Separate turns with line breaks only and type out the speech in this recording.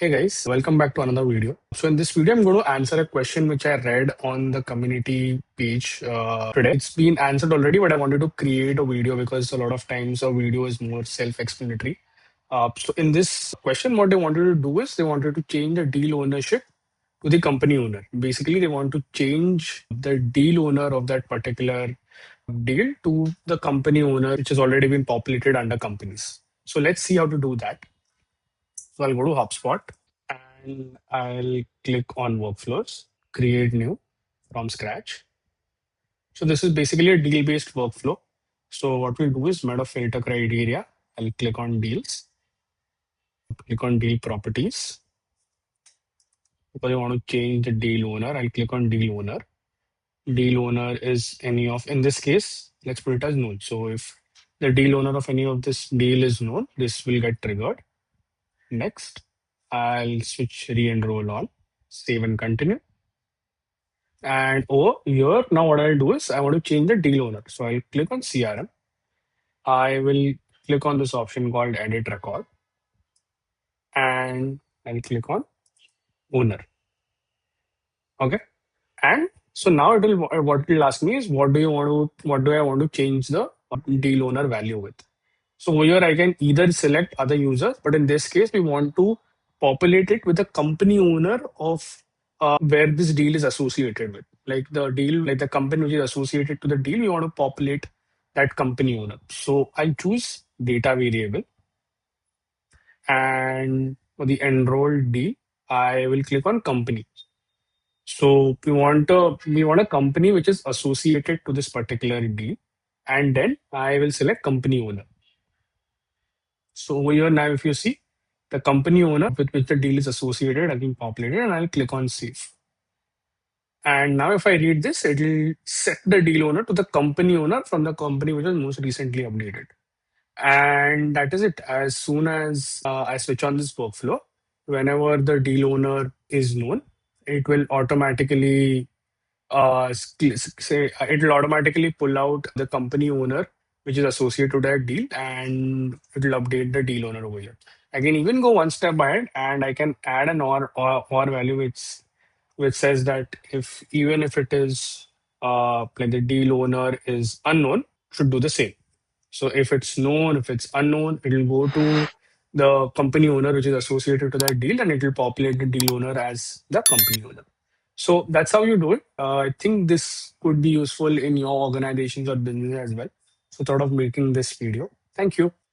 Hey guys, welcome back to another video. So in this video, I'm going to answer a question which I read on the community page today. It's been answered already, but I wanted to create a video because a lot of times a video is more self-explanatory. So in this question, what they wanted to do is they wanted to change the deal ownership to the company owner. Basically, they want to change the deal owner of that particular deal to the company owner, which has already been populated under companies. So let's see how to do that. So I'll go to HubSpot and I'll click on workflows, create new from scratch. So this is basically a deal based workflow. So what we'll do is meta filter criteria. I'll click on deals, click on deal properties. Because I want to change the deal owner, I'll click on deal owner. Deal owner is any of, in this case, let's put it as known. So if the deal owner of any of this deal is known, this will get triggered. Next, I'll switch re-enroll on, save and continue. And over here, now what I'll do is I want to change the deal owner. So I'll click on CRM. I will click on this option called edit record and I'll click on owner. Okay. And so now it will, what it will ask me is what do I want to change the deal owner value with? So here I can either select other users, but in this case, we want to populate it with the company owner of where this deal is associated with. Like the deal, like the company which is associated to the deal, we want to populate that company owner. So I choose data variable and for the enrolled deal, I will click on company. So we want a company which is associated to this particular deal, and then I will select company owner. So over here now, if you see the company owner with which the deal is associated has been populated, and I'll click on save. And now if I read this, it will set the deal owner to the company owner from the company which was most recently updated. And that is it. As soon as I switch on this workflow, whenever the deal owner is known, it will automatically say it will automatically pull out the company owner which is associated to that deal, and it will update the deal owner over here. I can even go one step ahead and I can add an or value which says that if even if it is like the deal owner is unknown, should do the same. So if it's known, if it's unknown, it will go to the company owner which is associated to that deal, and it will populate the deal owner as the company owner. So that's how you do it. I think this could be useful in your organizations or business as well. So thought of making this video. Thank you.